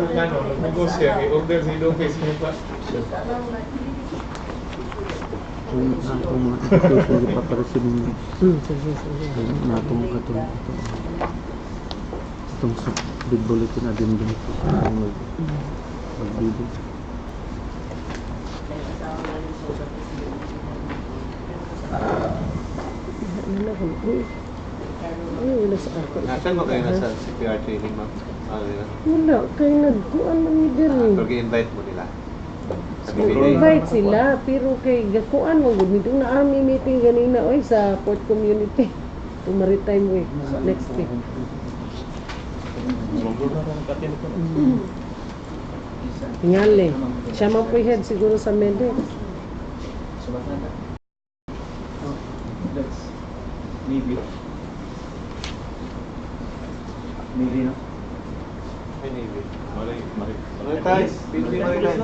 sa negosyo, i-order sa office niya pa. Kung atong mga application di pa para sa mga natong katong itong sa big bulletin na din din ito magbibig. Wala sa ako. Nasaan mo kayo nasa CPR training, ma'am? Wala, kayo nagkuhan man ni diri. Pag-invite mo nila. Invite sila, pero kay gakuan mo gud nitong naami meeting ganina oy sa Port Community. To Maritime Week next week. Tingali. Siya man po head siguro sa Medex. Maybe. Maybe, no? Ay, Navy. Maritais. Pinti Maritais.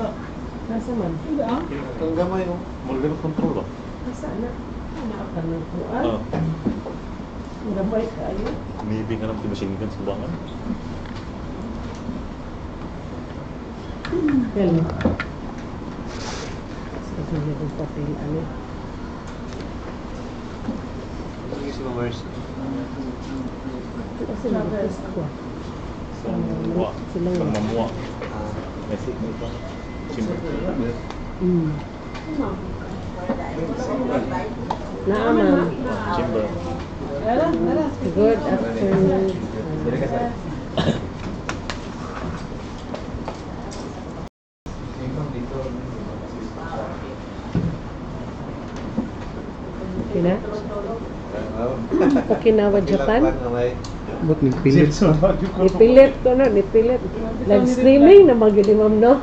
Nasa man? Ang gamay, oh. Mulga na control ba? Nasa na? Naakan ng kuan. Nabay kayo. Maybe nga naman machine gun sa buwangan. Hello. Sige, yung papel, ano? Sige si Mamers. Kasi nag-test ko. Mamuwa. Mamuwa. Messi ko ito. Simple. Naaman. Chamber. Good afternoon. Okina? Okinawa, Japan? Ba't nagpilit? Nipilit ko na, nipilit. Nag-streaming na mag-yun, ma'am, no?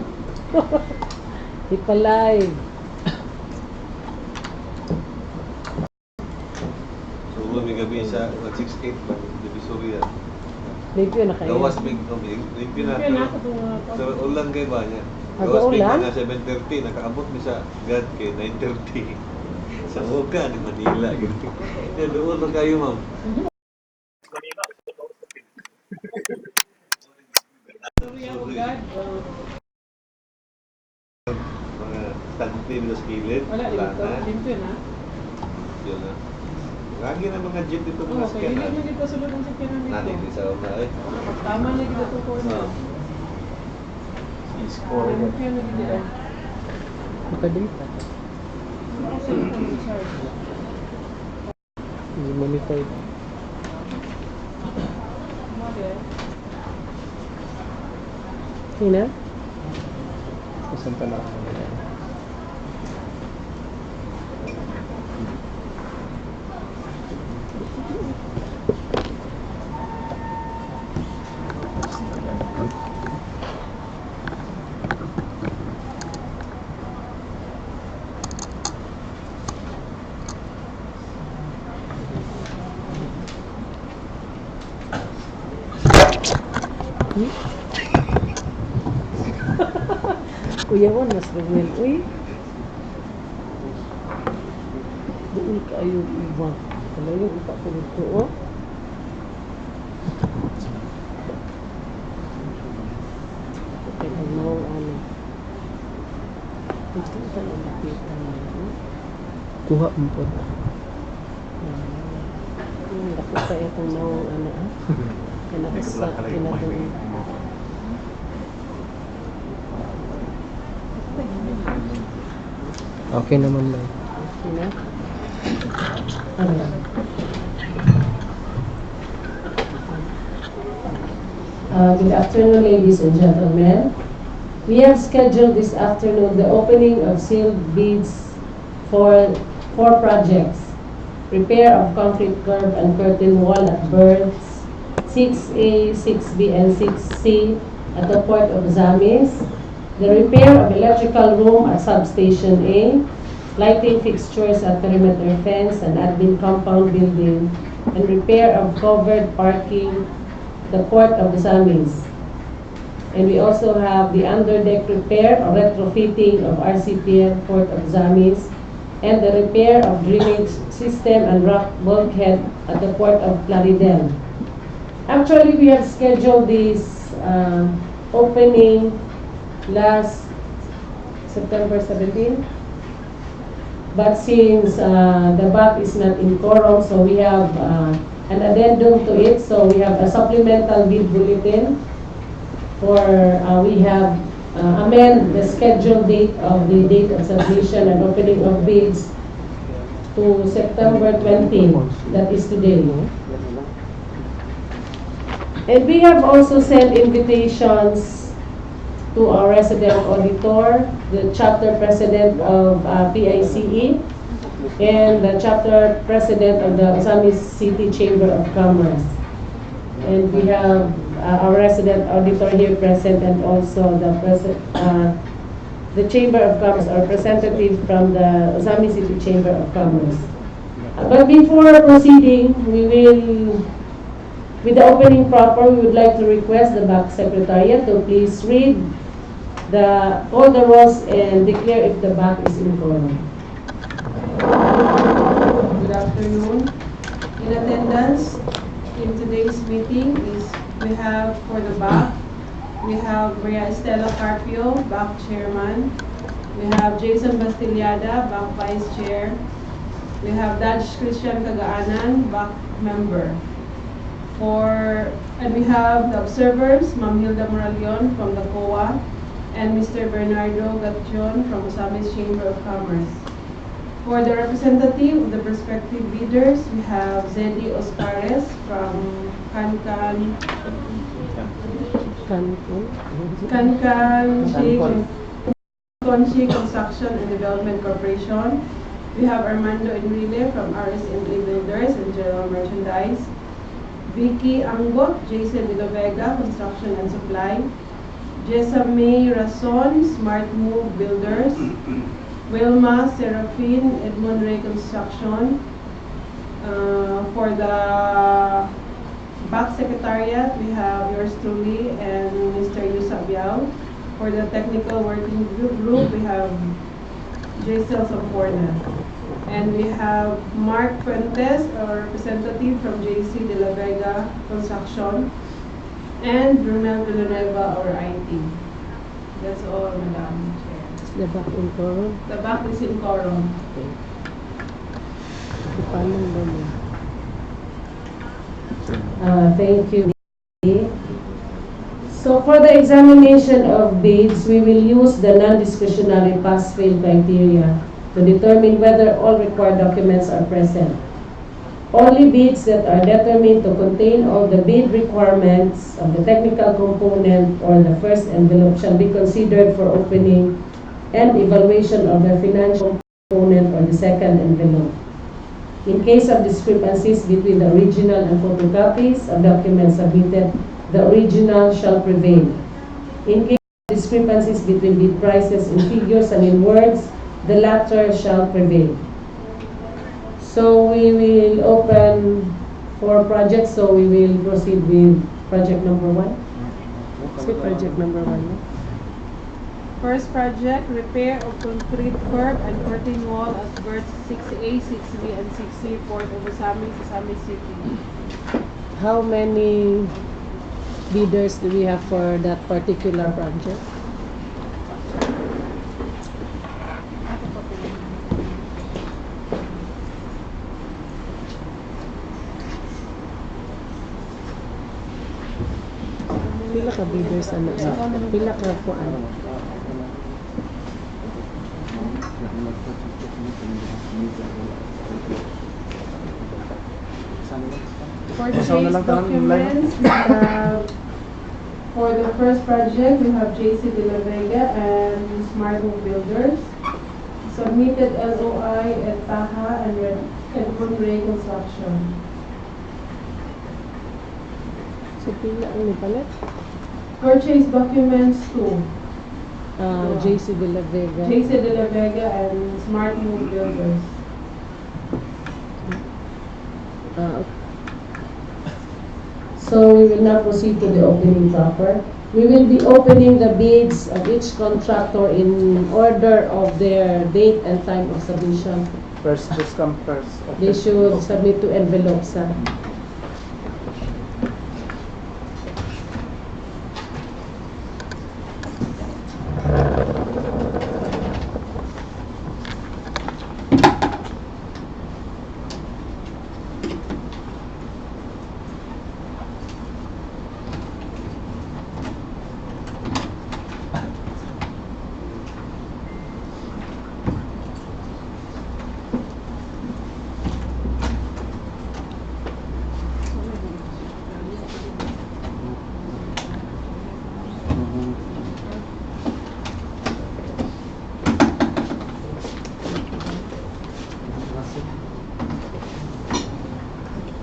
Ipalive. So, may gabi sa 6-8 ba? Divisoria. Limpyo na kayo. Gawas big to big. Limpyo na. So, ulan kayo ba niya? Aga Gawas big ulan? na 7:30. Nakaabot ni sa God kay 9:30. Sa Oka ni Manila. Yan, doon na kayo, ma'am. Mga tanti na sa kilid. Wala, limpyo na. Yun na. Lagi na mga jeep dito mga Oo, kaya hindi scanan. na kita sulod ang sakyanan Nani, di dito. sa una eh. Tama na kita tukor na. I-score mo. Kaya na kita. Nakadata. I-monitor. Hina? Kasan ka na ako. Kuya Juan, mas Ruel. Uy. Doon kayo iba. Talagang ipapulit ko, oh. Okay, pag mo, ano. Ito ka na nakita mo. Kuha mo po. Dako sa itong mga, ano, ah. Kinakasa, kinadong. Okay naman lang. Hina? Good afternoon, ladies and gentlemen. We have scheduled this afternoon the opening of sealed bids for 4 projects. Repair of concrete curb and curtain wall at Berths, 6A, 6B, and 6C at the Port of Ozamiz. The repair of electrical room at atSub-Station A, lighting fixtures at perimeter fence and admin compound building, and repair of covered parking the Port of Ozamiz. And we also have the Underdeck repair or retrofitting of Pier, Port of Ozamiz, and the repair of drainage system and rock bulkhead at the Port of Plaridel. Actually, we have scheduled these opening last September 17. But since the back is not in quorum, so we have an addendum to it. So we have a supplemental bid bulletin for we have amend the scheduled date of the date of submission and opening of bids to September 20. That is today. And we have also sent invitations to our resident auditor, the chapter president of PICE, and the chapter president of the Ozamiz City Chamber of Commerce. And we have our resident auditor here present, and also the Chamber of Commerce, our representative from the Ozamiz City Chamber of Commerce. But before proceeding, we will, with the opening proper, we would like to request the back secretariat to please read all the roles and declare if the back is in quorum. Good afternoon. In attendance in today's meeting is we have for the back, we have Maria Estela Carpio, back chairman. We have Jason Bastillada, back vice chair. We have Dutch Christian Kagaanan, back member. And we have the observers, Ma'am Hilda Moralion from the COA, and Mr. Bernardo Gatchon from Ozamiz Chamber of Commerce. For the representative of the prospective bidders, we have Zeddy Oscares from Cancan Conchi Construction and Development Corporation. We have Armando Enrile from RSMA Builders and General Merchandise. Vicky Angot, Jason de la Vega, Construction and Supply. Jessa May Rason, Smart Move Builders. Wilma Serafin, Edmond Ray Construction. For the back secretariat, we have yours truly and Mr. Yusab Yao. For the technical working group, we have Jaisel Samporna. And we have Mark Fuentes, our representative from JC De La Vega Construction. And Romel Villanueva, our IT. That's all, Madam Chair. Is the back in quorum? The back is in quorum. Okay. Paano ba? Thank you. So for the examination of bids, we will use the non-discretionary pass-fail criteria to determine whether all required documents are present. Only bids that are determined to contain all the bid requirements of the technical component or the first envelope shall be considered for opening and evaluation of the financial component or the second envelope. In case of discrepancies between the original and photocopies of documents submitted, the original shall prevail. In case of discrepancies between bid prices in figures and in words, the latter shall prevail. So we will open 4 projects, so we will proceed with project number 1. Say project number 1. No? First project, repair of concrete curb and curtain wall at Berths 6A, 6B, and 6C, Port of Ozamiz City. How many bidders do we have for that particular project? Pila ka bidders ano? Pila ka kuan? Purchase documents, we have, for the first project, we have JC De La Vega and Smart Move Builders. Submitted LOI at Taha and Edmond Ray Construction. So pila ang nipalit? Purchase documents 2. JC De La Vega. JC De La Vega and Smart Move Builders. Okay. So we will now proceed to the opening proper. We will be opening the bids of each contractor in order of their date and time of submission. First come first. Okay. They should submit to envelopes.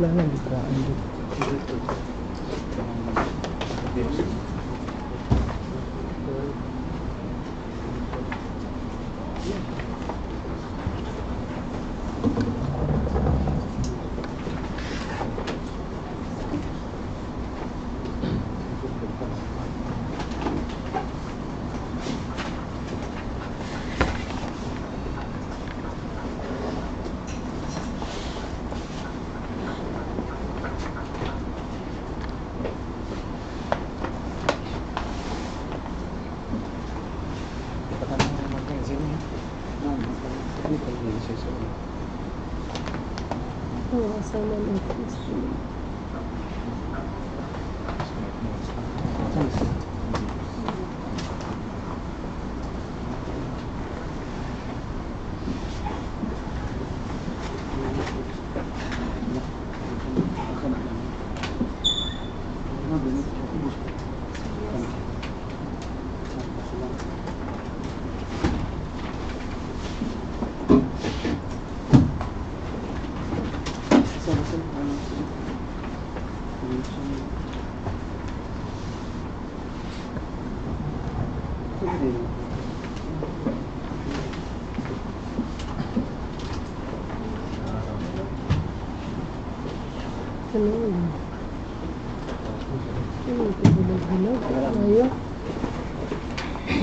Wala na, litraan dito. Oh, sama ng instrument.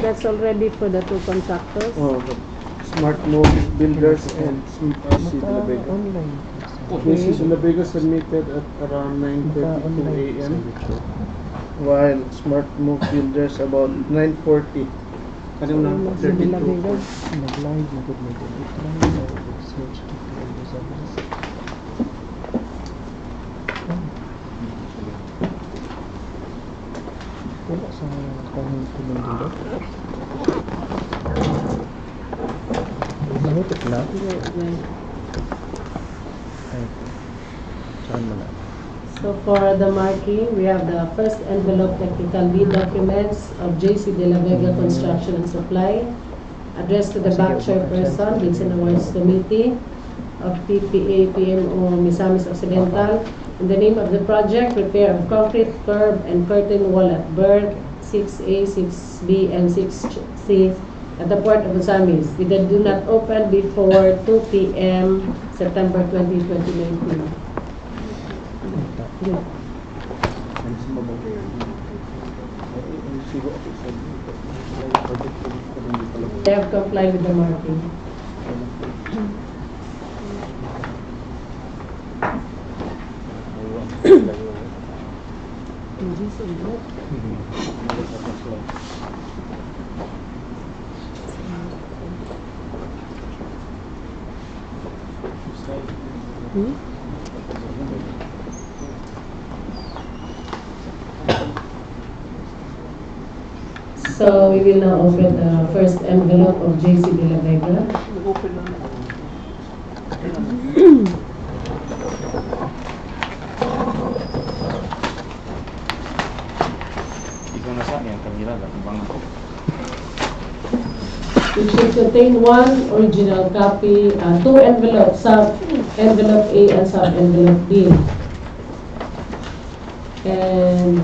That's already for the two contractors. Oh, the Smart Move Builders and RC De La Vega. This is La Vega submitted at around 9:32 a.m. while Smart Move Builders about 9:40. Ano na? 32. Nag-live na good meeting. I-try na search to find Ozamiz. Wala sa kahit pinundulot. Mahutot na? Ay, saan mo na? So for the marking, we have the first envelope technical lead documents of JC De La Vega Construction and Supply, addressed to the bank chairperson, Bids and Awards Committee of PPA PMO Misamis Occidental, in the name of the project, repair of concrete curb and curtain wall at Berths 6A, 6B, and 6C at the port of Ozamiz, with the do not open before 2 p.m. September 20, 2019. They have complied with the marking. So we will now open the first envelope of JC De La Vega. Ikaw na saan yan, kanila lang, ibang ako. It should contain one original copy, two envelopes, sub-envelope A and sub-envelope B. And,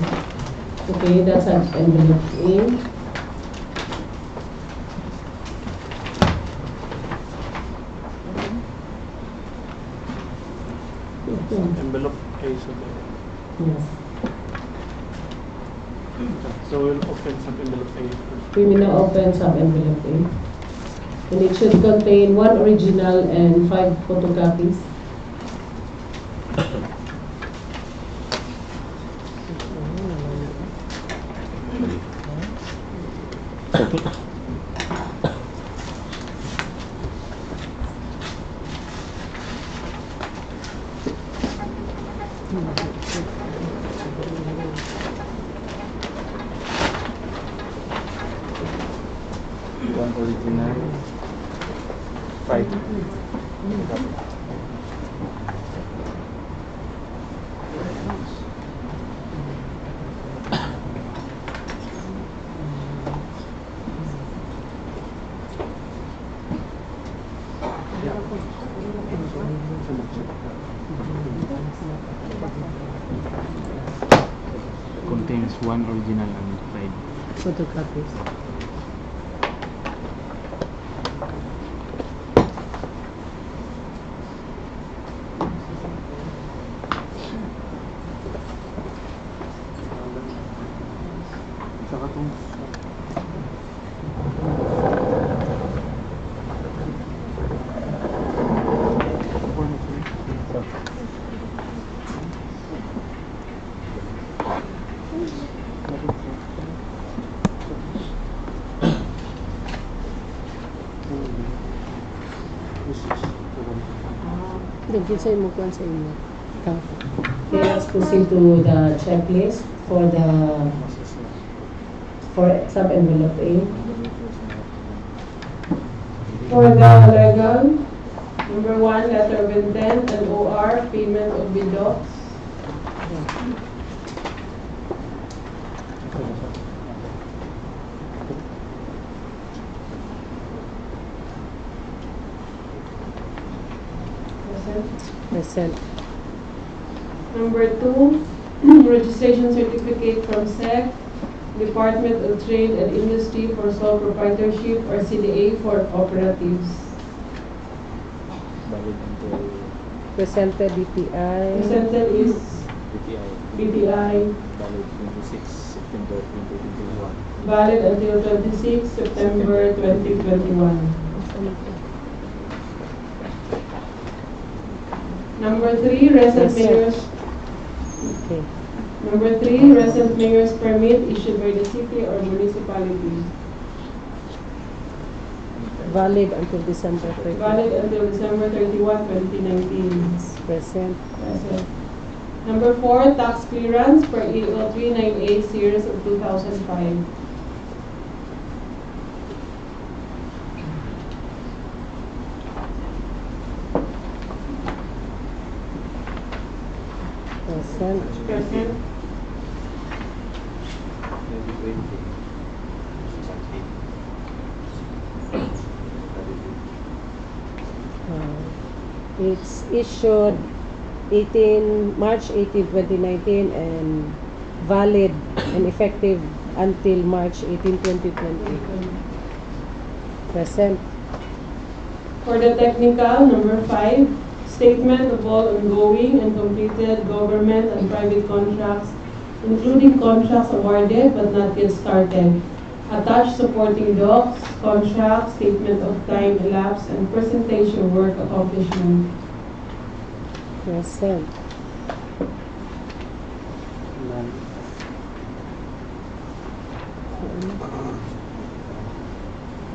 okay, that's sub-envelope A. Envelope A submitted. Yes. So we'll open some envelope A first. We will now open sub-envelope A. And it should contain one original and 5 photocopies. One original. 5. contains one original and 5 Photocopies. Tsaka itong Dagdag sa imo kuan sa imo. Okay, let's proceed to the checklist for sub-envelope A. For the legal, number 1, letter of intent and OR, payment of bidocs. Present. Number 2, registration certificate from SEC, Department of Trade and Industry for sole proprietorship or CDA for cooperatives. valid until Presented DPI. Presented is BPI BPI, valid 26 September 2021. valid until 26 September 2021. Number 3, resident Present. mayor's Okay. Number 3, resident mayor's permit issued by the city or municipality. Valid until December 30. Valid until December 31, 2019. Present. Present. Number 4, tax clearance per EO 398 series of 2005. Present. Present. 2020. It's issued March 18, 2019 and valid and effective until March 18, 2020. Present. For the technical, number 5, statement of all ongoing and completed government and private contracts, including contracts awarded but not yet started. Attached supporting docs, contracts, statement of time elapsed, and presentation work accomplishment. Present. none.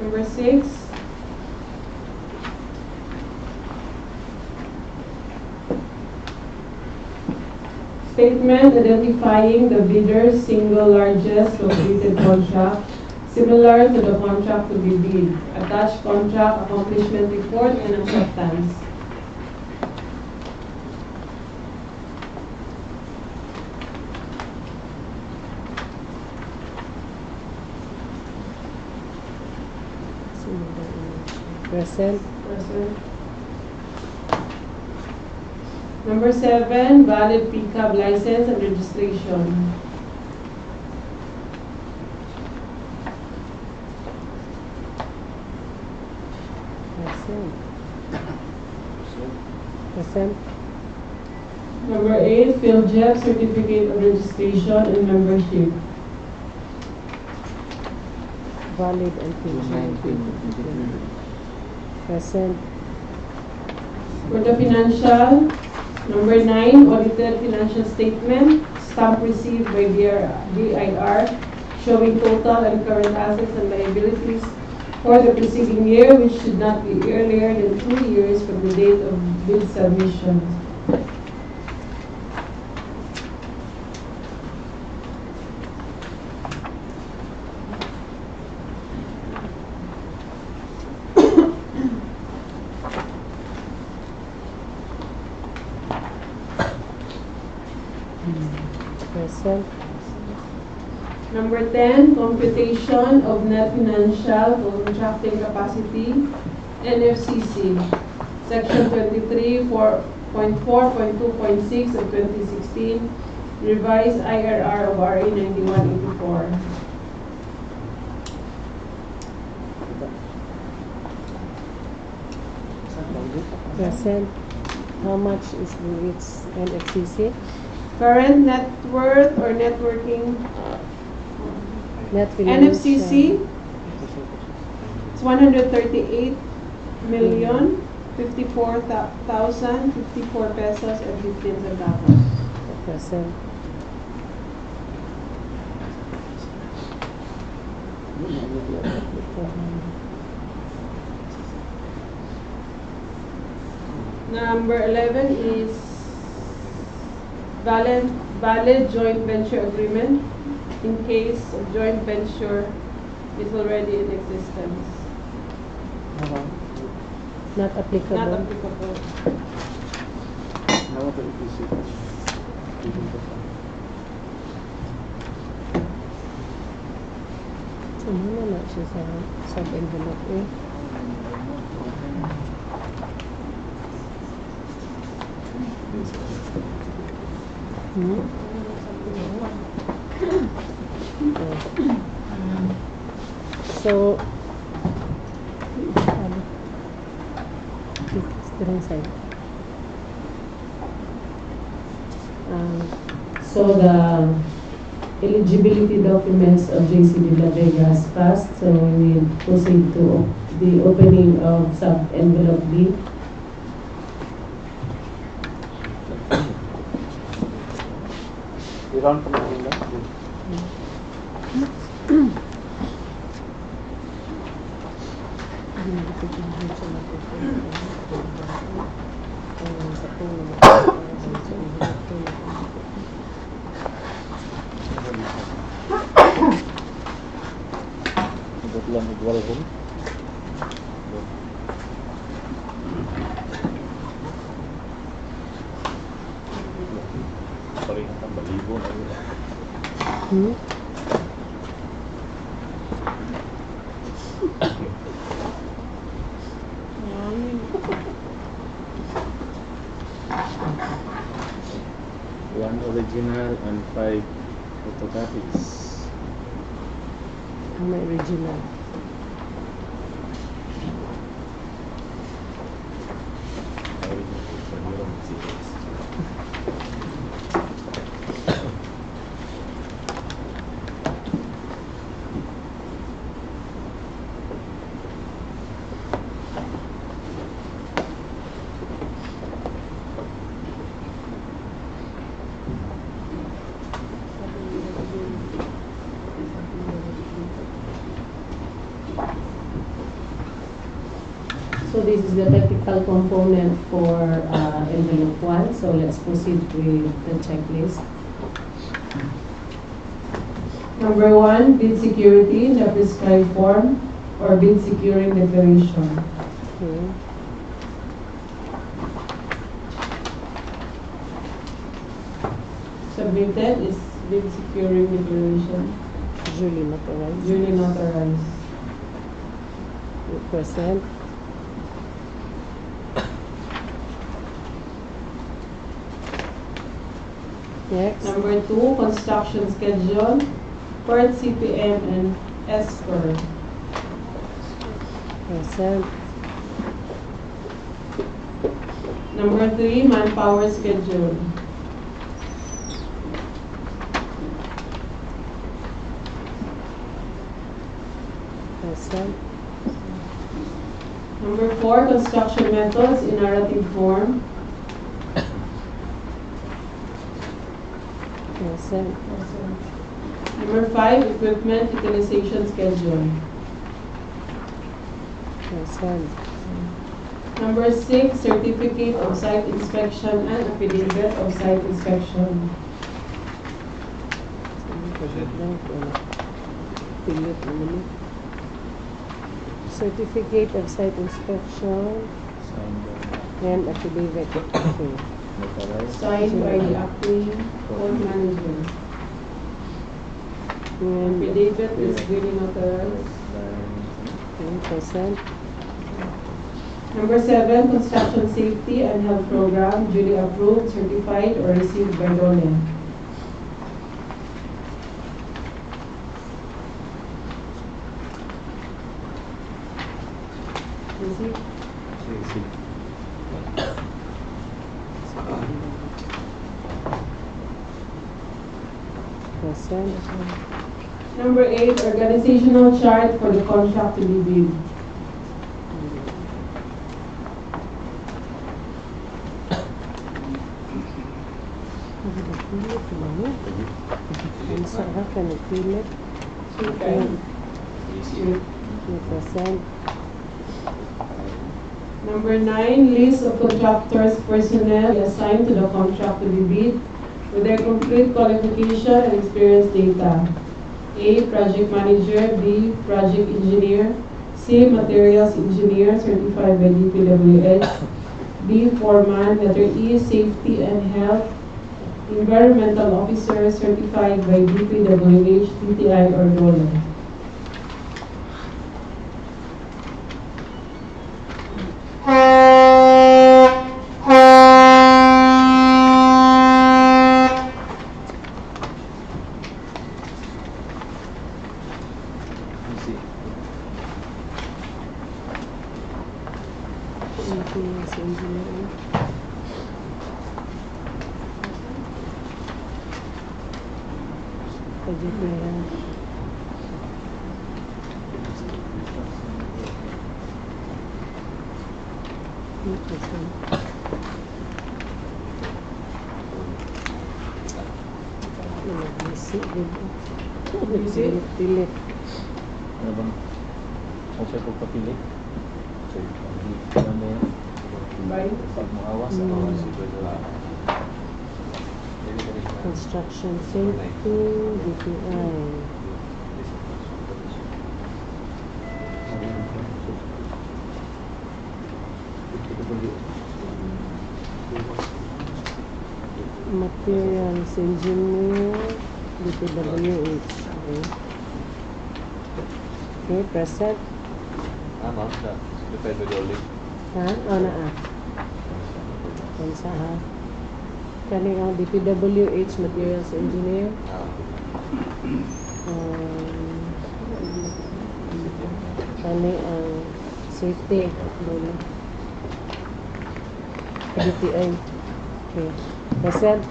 Number 6, statement identifying the bidder's single largest completed contract similar to the contract to be bid. Attached contract accomplishment report and acceptance. Present. Present. Number 7, valid pickup license and registration. Present. Present. Number 8, PhilJEP certificate of registration and membership. Valid until June 2020. Present. For the financial, number 9, audited financial statement, stamp received by BIR, showing total and current assets and liabilities for the preceding year, which should not be earlier than 2 years from the date of bid submission. Present. Number 10, computation of net financial contracting capacity, NFCC, Section 23, 4.4.2.6 of 2016, revised IRR of RA 9184. Present. How much is its NFCC? Current net worth or networking Net financial. NFCC, it's 138 million 54,054 pesos and 15 centavos. Present. Number 11 is valid joint venture agreement in case of joint venture is already in existence. Not applicable. Not applicable. How about the EPC? Ano na siya sa sub-envelope eh? Hmm? So, it's the wrong side. So the eligibility documents of JC de la Vega has passed, so we will proceed to the opening of sub-envelope B. Iran pa natin lang. Ito lang igual ko. Paling ang balibo na yun. Hmm? One original and 5 photocopies. Ang may original. So this is the technical component for envelope 1. So let's proceed with the checklist. Number 1, bid security, the prescribed form or bid securing declaration. Okay. Submitted is bid securing declaration. Duly notarized. Duly notarized. Present. Next. Number 2, construction schedule, PERT, CPM, and ESCOR. Present. Number 3, manpower schedule. Present. Number 4, construction methods in narrative form. Present. Number 5, equipment utilization schedule. Present. Number 6, certificate of site inspection and affidavit of site inspection. Certificate of site inspection and affidavit. Okay. Signed by the acting port manager. And Affidavit is duly notarized. present. Number 7, construction safety and health program duly approved, certified, or received by DOLE. See? Sige. Present. Number 8, organizational chart for the contract to be bid. Nagpilit naman. Ang sarap ka nagpilit. Okay. Present. Number 9, list of contractors personnel assigned to the contract to be bid with their complete qualification and experience data. A, project manager. B, project engineer. C, materials engineer certified by DPWH. D, foreman. Letter E, safety and health. Environmental officer certified by DPWH, TTI, or DOLE. Easy. Maintenance engineering. Project plan. Present. Busy dito. Busy? Pilit. Ano bang? Kung siya ko papili? Ano mo yan? Bye. Pag maawas, Construction safety, DPI. Materials engineer, DPWH. Okay. Okay, present. Ma'am, siya. Depende ba ulit? Ha? O na ah. Pensa ha. Kani ang DPWH materials engineer. Kani ang safety. Dole. DPI. Okay. Present.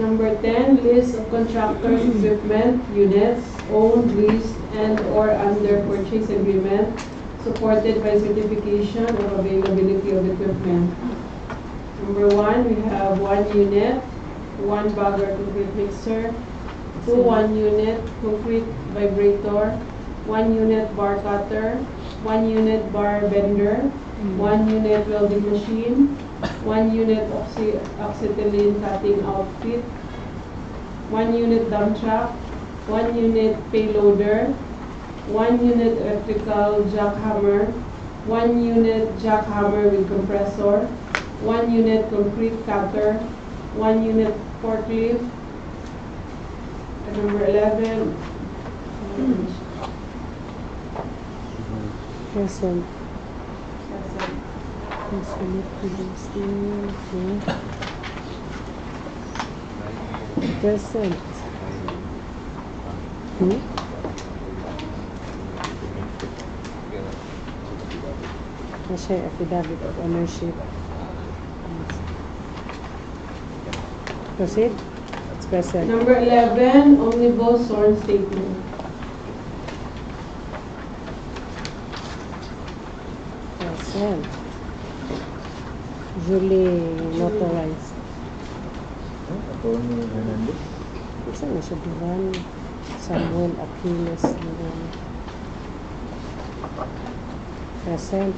Number 10, list of contractors, equipment, units, owned, leased, and or under purchase agreement, supported by certification of availability of equipment. Number 1, we have 1 unit, 1 bagger concrete mixer, 2 1-unit concrete vibrator, 1 unit bar cutter, 1 unit bar bender, 1 unit welding machine, 1 unit acetylene cutting outfit, 1 unit dump truck, 1 unit payloader, 1 unit electrical jackhammer, 1 unit jackhammer with compressor, 1 unit concrete cutter, 1 unit forklift, and number 11, Present. present. Present. Okay. Present. Hmm? Na-share affidavit of ownership. Proceed. It's present. Number 11, omnibus sworn statement. Present. Julie notarized. Attorney Hernandez. Saan na siya Duran? Samuel Aquiles Duran. Present.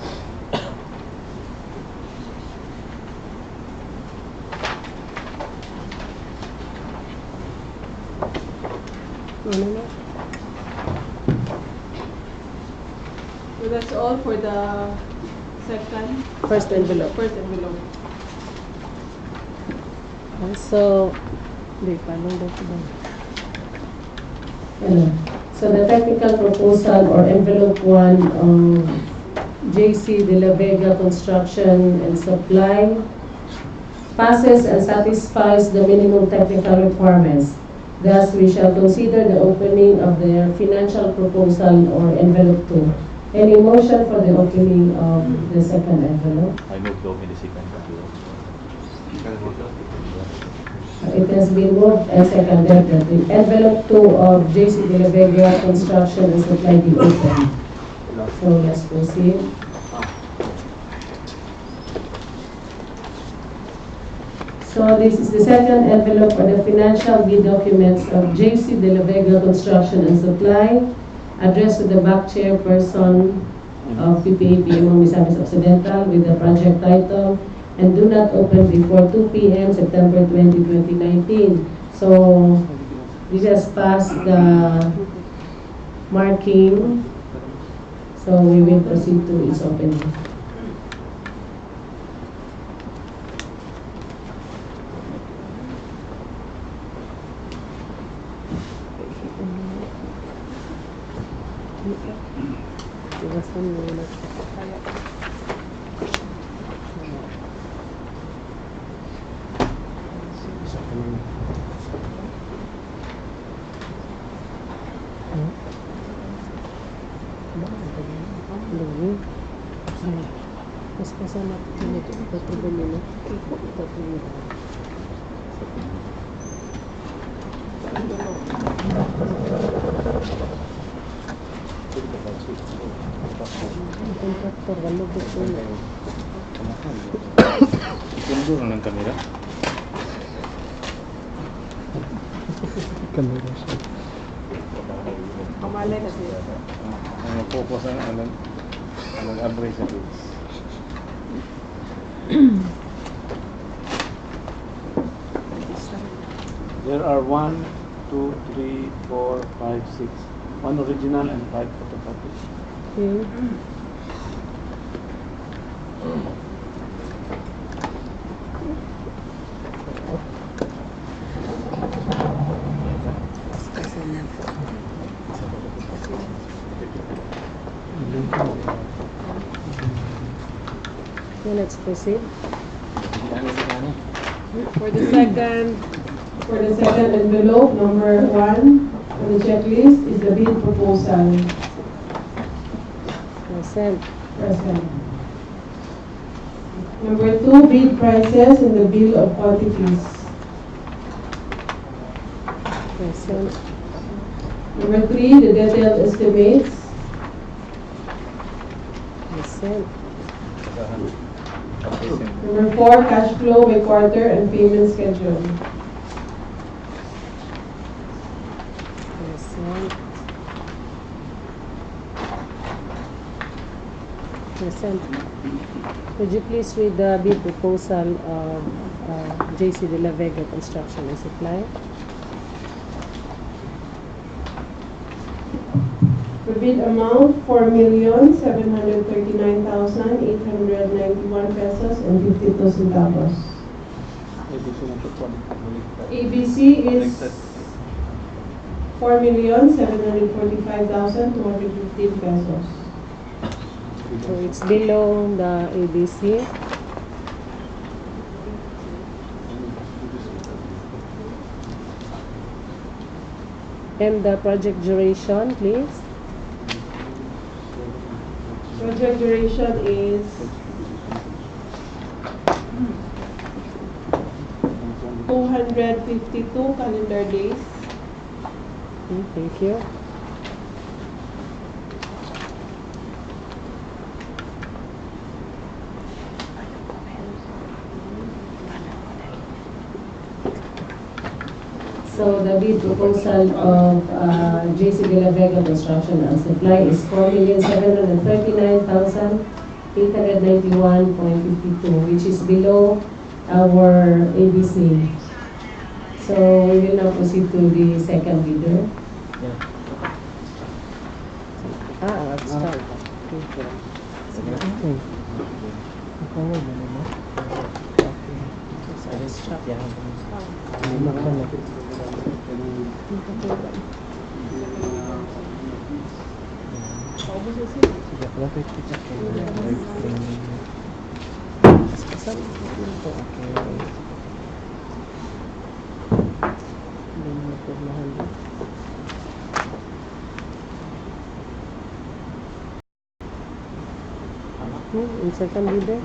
Ano na? So that's all for the second. First envelope. First envelope. So, di pa nung dito ba? So the technical proposal or envelope 1 of JC De La Vega Construction and Supply passes and satisfies the minimum technical requirements. Thus, we shall consider the opening of their financial proposal or envelope 2. Any motion for the opening of the second envelope? I move to open the second envelope. It has been moved and seconded that the envelope 2 of JC De La Vega Construction and Supply be opened. So let's proceed. So this is the second envelope for the financial bid documents of JC De La Vega Construction and Supply, addressed to the back chairperson of PPA PMO Misamis Occidental with the project title, and do not open before 2 p.m. September 20, 2019. So this has passed the marking. So we will proceed to its opening. Mundur ng kamera. Kamera siya. Kamalay kasi. Focus ang average sa base. There are 1, 2, 3, 4, 5, 6. 1 original and 5 photocopies. Okay. Okay, let's proceed. For the second envelope, number 1 on the checklist is the bid proposal. Present. Present. Number 2, bid prices and the bill of quantities. Present. Number 3, the detailed estimates. Present. Number 4, cash flow by quarter and payment schedule. Present. Present. Could you please read the bid proposal of JC De La Vega Construction and Supply? The bid amount, 4,739,891 pesos and 52 centavos. ABC is 4,745,215 pesos. So it's below the ABC. And the project duration, please. Project duration is 252 calendar days. Thank you. So the bid proposal of JC De La Vega Construction and Supply is 4,739,891.52, which is below our ABC. So we will now proceed to the second bidder. Start. Okay. Ikaw mo naman. Sige, lapit kita kayo. In second bidder.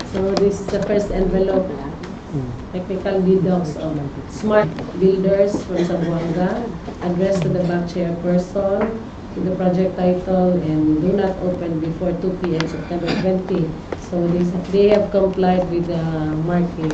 So this is the first envelope. Technical bid docs of Smart Builders from Zamboanga, addressed to the back chairperson, to the project title, and do not open before 2 p.m. September 20. So they have complied with the marking.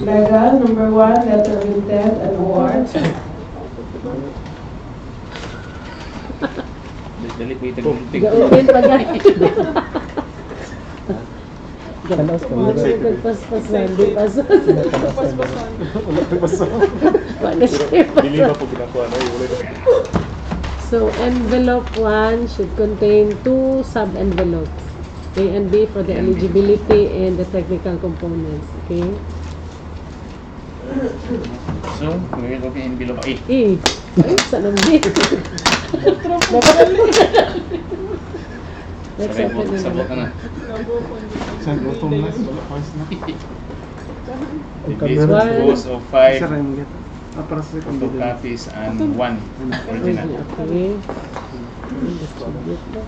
Legal, number 1, letter of intent and OR. Dali ko itag multig. Gawin pa guys. Kalas ka. Paspasan, di pasan. Wala siya Dili ba po ginakuha na wala. So envelope 1 should contain 2 sub-envelopes, A and B for the eligibility and the technical components. Okay. So, kung ito yung envelope A. Ay, saan ang B? Let's open the Sabot na na. Saan gutom na? Wala pa na. This goes of 5 Sarangget. Para sa second bidder. photocopies and 1 original. Okay. Distribute na.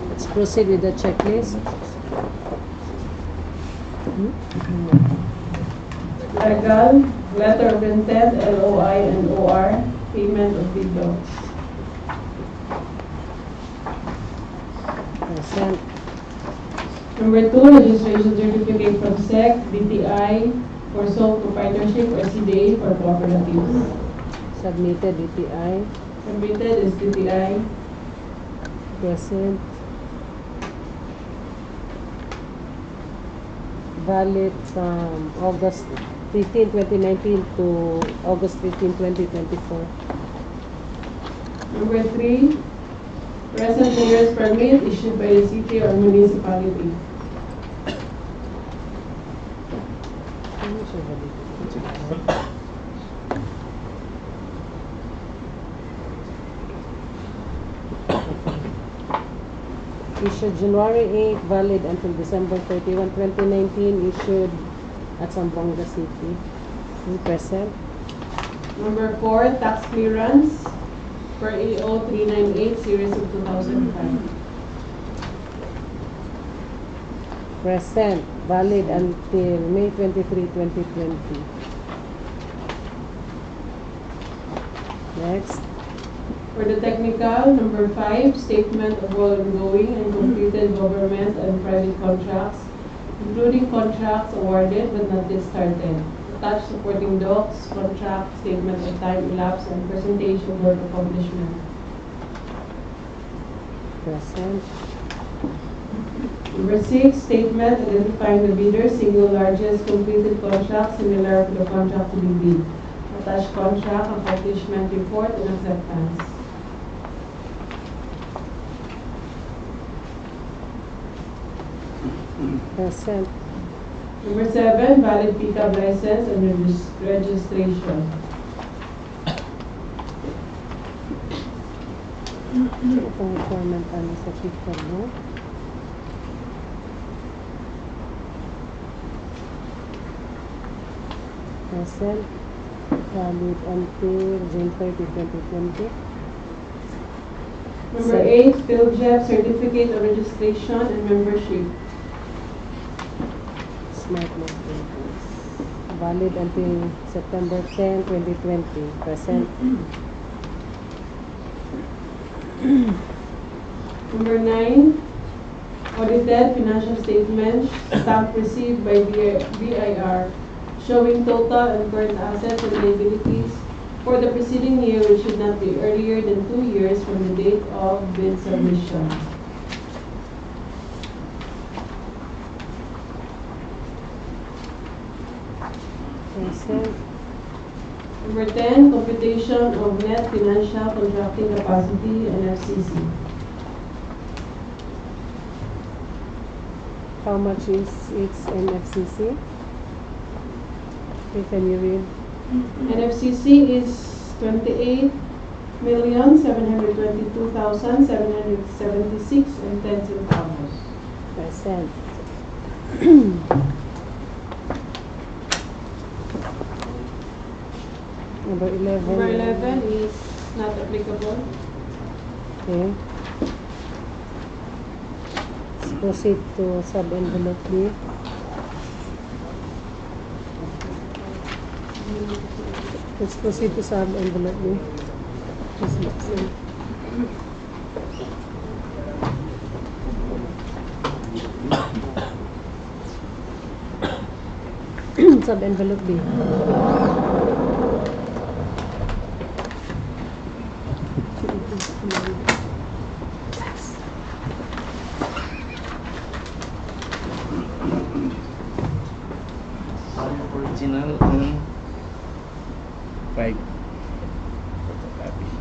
Let's proceed with the checklist. Legal, letter of intent, LOI and OR, payment of bid docs. Present. Number 2, registration certificate from SEC, DTI for sole proprietorship or CDA for cooperatives. Submitted DTI. Submitted is DTI. Present. Valid from August 15, 2019 to August 15, 2024. Number 3, present player's permit issued by the city or municipality. Issued January 8, valid until December 31, 2019, issued at Zamboanga City. Present. Number 4, tax clearance per AO 398 series of 2005. Present, valid until May 23, 2020. Next. For the technical, number 5, statement of all ongoing and completed government and private contracts, including contracts awarded but not yet started. Attached supporting docs, contract, statement of time elapsed, and presentation work accomplishment. Present. Number 6, statement identifying the bidder, single largest completed contract similar to the contract to be bid. Attached contract, accomplishment report, and acceptance. Present. Number 7, valid pickup license and registration. Itong requirement ano sa picture mo. Present. Valid until June 30, 2020. Number 8, PhilJet Certificate of Registration and Membership. Smart mobile phones. Valid until September 10, 2020. Present. Number 9, audited financial statements, stamp received by BIR, showing total and current assets and liabilities for the preceding year, which should not be earlier than 2 years from the date of bid submission. Present. Number 10, computation of net financial contracting capacity and FCC. How much is its NFCC? Okay, can you read? NFCC is 28,722,776 and 10 centavos. Present. Number 11. Number 11 is not applicable. Okay. Let's proceed to sub-envelope B. Let's proceed to sub-envelope B. Just listen. Sub-envelope B. Original and 5 photocopies.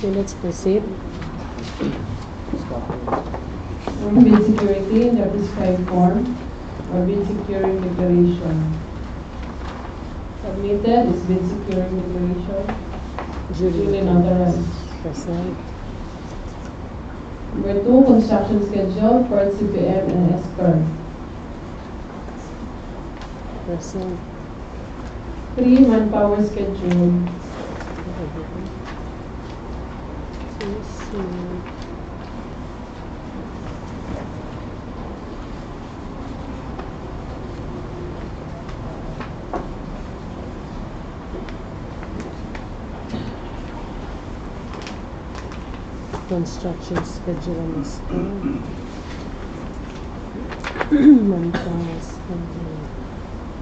Okay, let's proceed. Bid security in the prescribed form or bid securing declaration. Submitted is bid securing declaration. Duly notarized. Present. Number 2, construction schedule for CPM and S-curve. Present. 3, manpower schedule. Construction schedule on this one. Manpower schedule.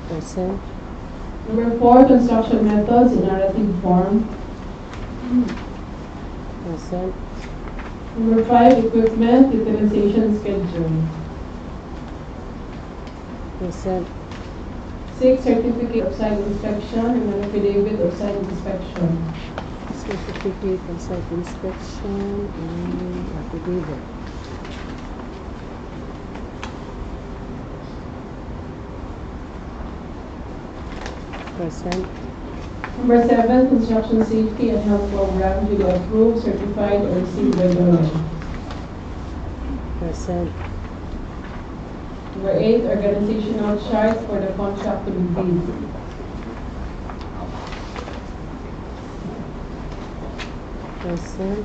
Present. Number 4, construction methods in narrative form. Present. Number 5, equipment utilization schedule. Present. 6, certificate of site inspection and an affidavit of site inspection. Certificate of site inspection and affidavit. Present. Number 7, construction safety and health program duly approved, certified, or received by the law. Present. Number 8, organizational chart for the contract to be bid. Present.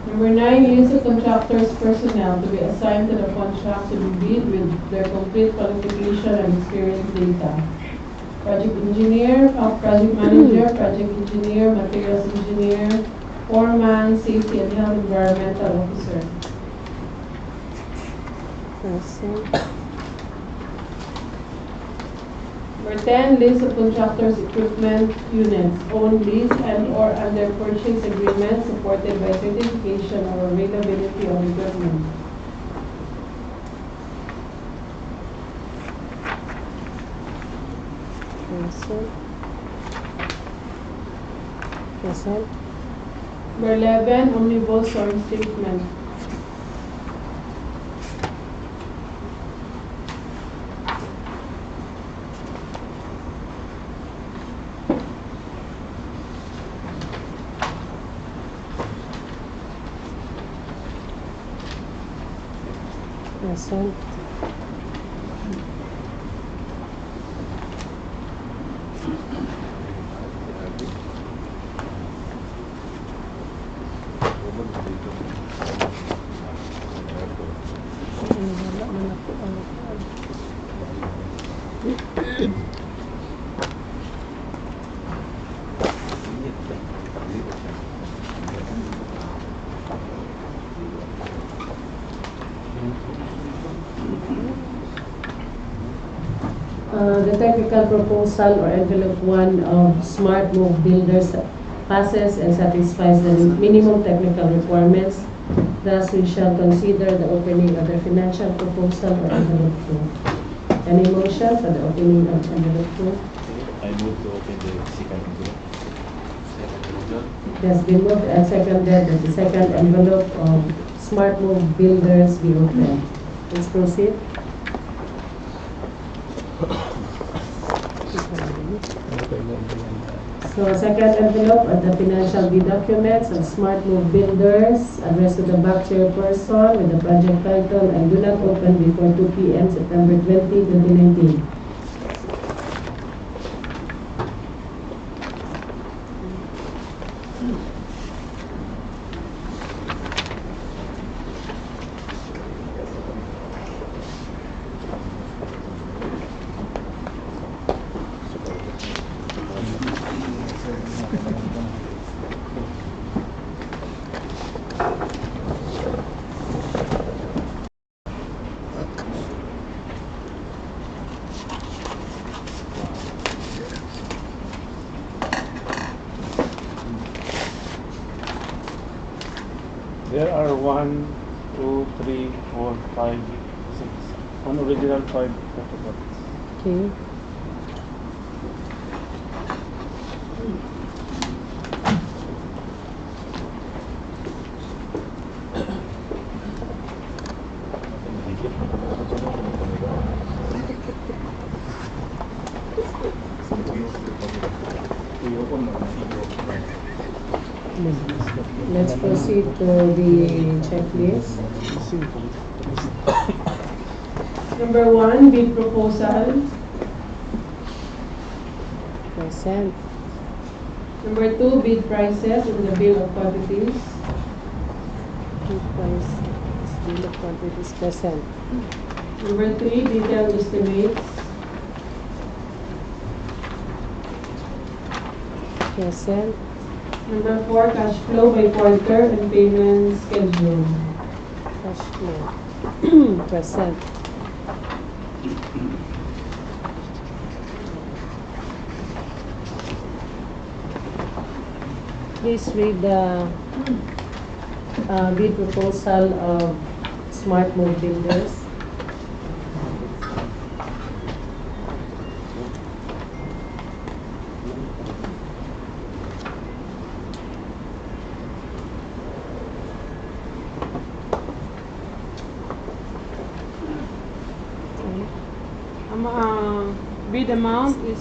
Number 9, list of contractors' personnel to be assigned to the contract to be bid with their complete qualification and experience data. Project engineer, project manager, project engineer, materials engineer, foreman, safety and health environmental officer. Number 10, list of contractors' equipment units, owned, leased, and/or under purchase agreement supported by certification or availability of equipment. Number 11, omnibus or statement. The technical proposal or envelope 1 of Smart Move Builders passes and satisfies the minimum technical requirements. Thus, we shall consider the opening of the financial proposal or envelope 2. Any motion for the opening of envelope 2? I move to open the second envelope. It has been moved and seconded that the second envelope of Smart Move Builders be opened. Let's proceed. So, second envelope are the financial bid documents of Smart Move Builders addressed to the back chairperson with the project title "I do not open before 2 p.m. September 20, 2019. There are 1, 2, 3, 4, 5, 6. On original 5 photocopies. Okay. Let's proceed to the checklist. Number 1, bid proposal. Present. Number 2, bid prices and the bill of quantities. Bid price. Bill of quantities present. Number 3, detailed estimates. Present. Number 4, cash flow by quarter and payment schedule. Cash flow. Present. Please read the bid proposal of Smart Move Builders. Bid amount is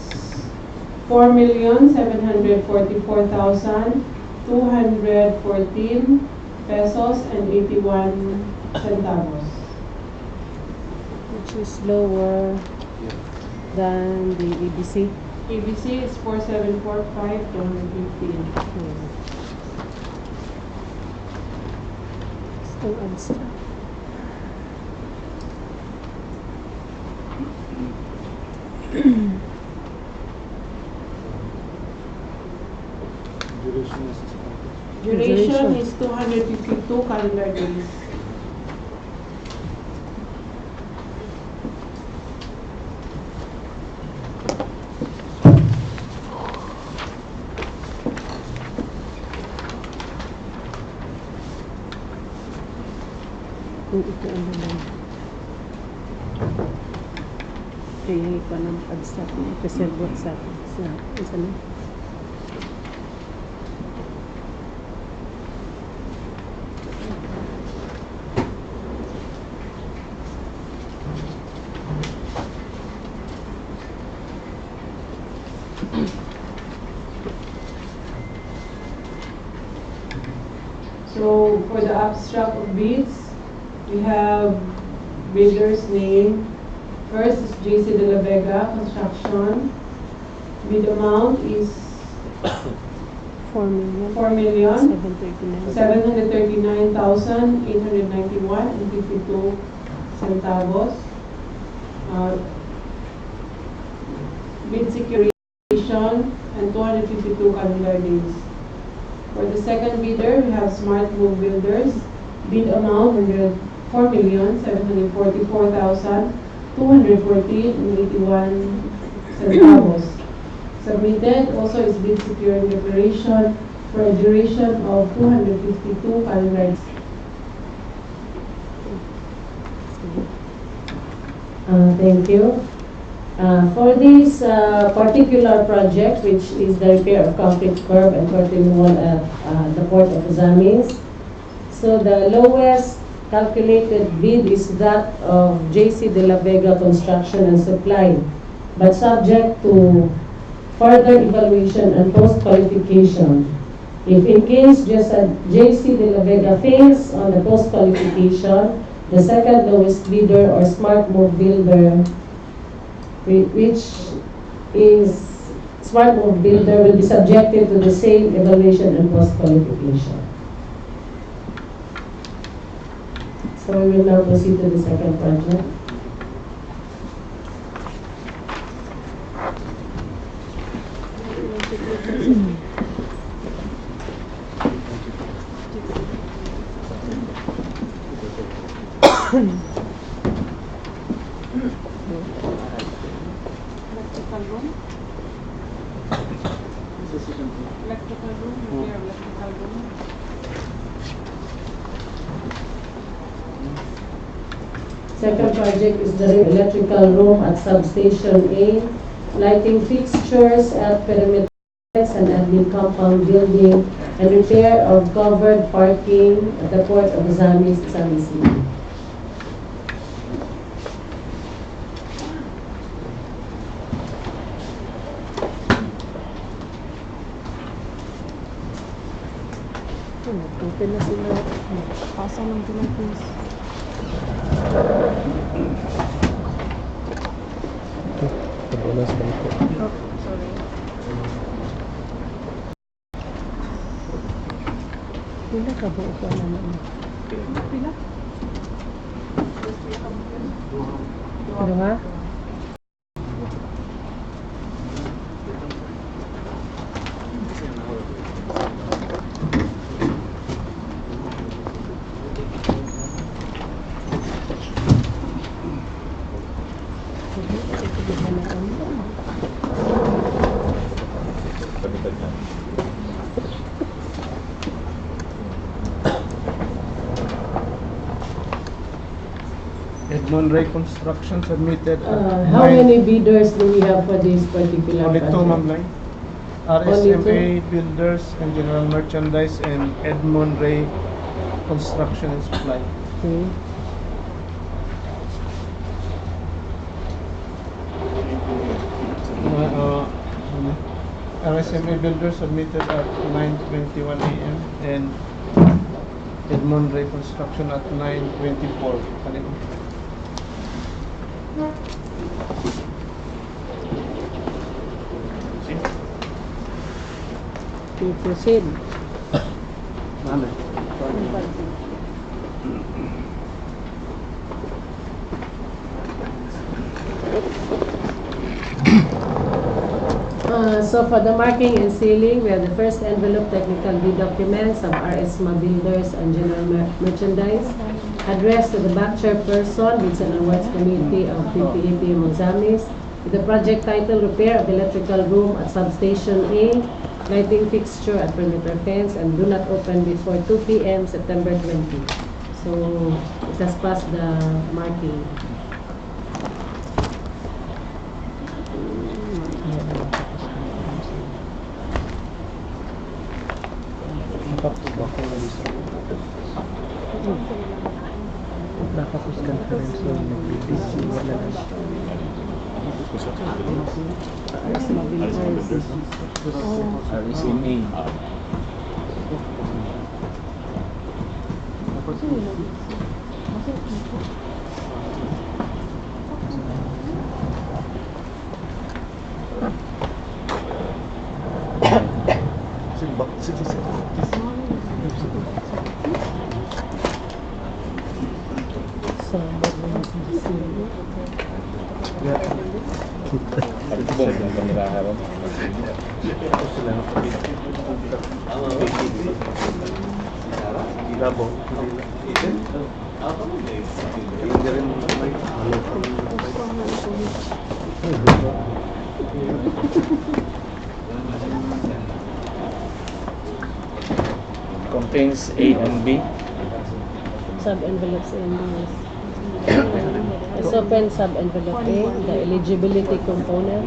4,744,214 pesos and 81 centavos. Which is lower than the ABC. ABC is 4,745,215. Ang abstract. Duration is 252 calendar days. Kung ito ano lang. Kaya yung pa ng abstract na ipasabot sa isa na. So for the abstract of bids, we have bidder's name. First is JC De La Vega Construction. Bid amount is 4 million. 4,739,891 and 52 centavos. Bid securitization and 252 calendar days. For the second bidder, we have Smart Move Builders. Bid amount 4,744,214 and 81 centavos. Submitted also is bid securing declaration for a duration of 252 calendar days. Thank you. For this particular project, which is the repair of concrete curb and curtain wall at the port of Ozamiz, so the lowest calculated bid is that of JC De La Vega Construction and Supply, but subject to further evaluation and post-qualification. If in case just JC De La Vega fails on the post-qualification, the second lowest bidder or Smart Move Builder, which is Smart Move Builder, will be subjected to the same evaluation and post-qualification. So we will now proceed to the second project. Electrical room. Electrical room, repair of electrical room. Second project is the electrical room at atSub-Station A, lighting fixtures at perimeter and admin compound building, and repair of covered parking at the port of Ozamiz, Misamis. Open na sila. Pasa ng Pilipinas. Kabulas ba ito? Oh, sorry. Pila ka ba ito naman? Pila? Dua? Kapitan niya. Edmond Ray Construction submitted at How many bidders do we have for this particular Only two, Ma'am project? Lai. RSMA Builders and General Merchandise and Edmond Ray Construction and Supply. Okay. RSMA Builders submitted at 9:21 a.m. and Edmond Ray Construction at 9:24. Kanina. We proceed. Ano? So for the marking and sealing, we have the first envelope technical bid documents of RS Builders and General Merchandise, addressed to the back chairperson, Bids and Awards Committee of PPA PMO Ozamiz, with the project title Repair of Electrical Room at Substation A, lighting fixture at perimeter fence, and do not open before 2 p.m. September 20. So it has passed the marking. Nakapos conference room, nag-BDC, wala na. RSMA. Bom, kamera ron. Labo. Apa mo na yun? Hindi rin may Contains A and B. Sub-envelopes and Bs. Let's open sub-envelope A, the eligibility component.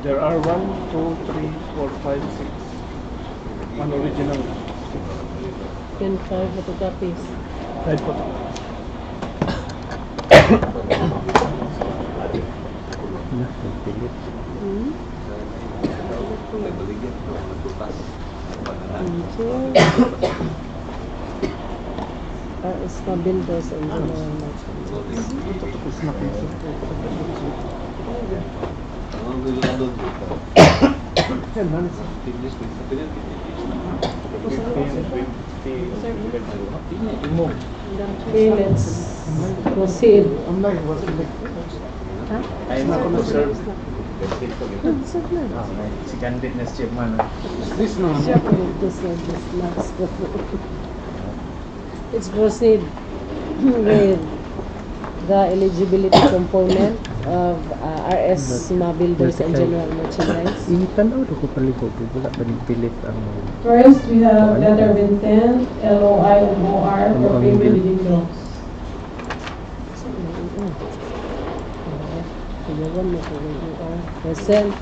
There are 1, 2, 3, 4, 5, 6. One original. And 5 photocopies. Right photo. nagbaligyan ito, nagbukas. RS Builders and General Merchandise. Tapos na kayo. Ang gulo na doon. Yan, halos. Fitness, fitness. Okay, let's proceed. Online, was it like? I'm not concerned. Serve na. Si candidate na si Chairman. This no. To serve this last. Let's proceed with the eligibility component of RS Builders and General Merchandise. Itanaw ko paliko, wala ba pilit ang First, we have letter of intent, LOI and OR for payment within blocks. Present.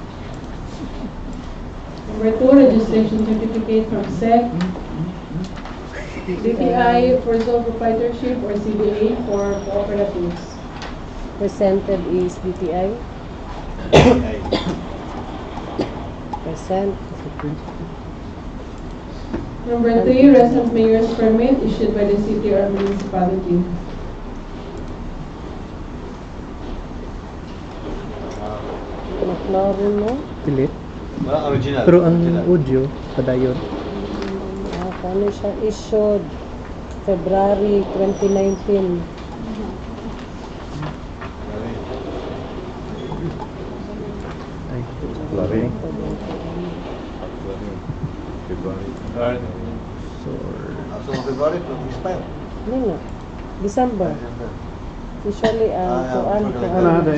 Number 2, registration certificate from SEC. DTI for sole proprietorship or CDA for cooperatives. Presented is DTI. Present. Number 3, resident mayor's permit issued by the city or municipality. McLaurin mo. pilit. Wala original. Pero ang Original. audio, padayon. Kano siya issued February 2019. Ay, February. so, So, February, expire. Ano nga? December. Usually, kuan Wala na eh. calendar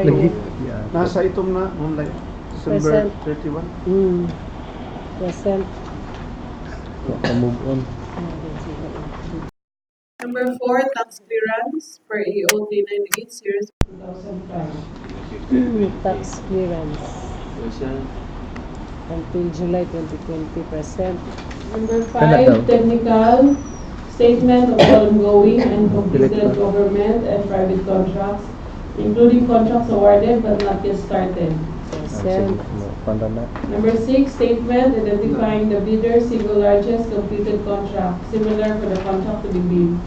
lagi. year. Yeah. Nasa itom na, online. December Present. 31. Present. Move on. Number 4, tax clearance per EOT 98 series 2005. Tax clearance until July 2020. Present. Number Ano daw? 5, technical statement of ongoing and completed government and private contracts, including contracts awarded but not yet started. Present. Pandana. Number 6, statement identifying the bidder single largest completed contract, similar for the contract to be bid.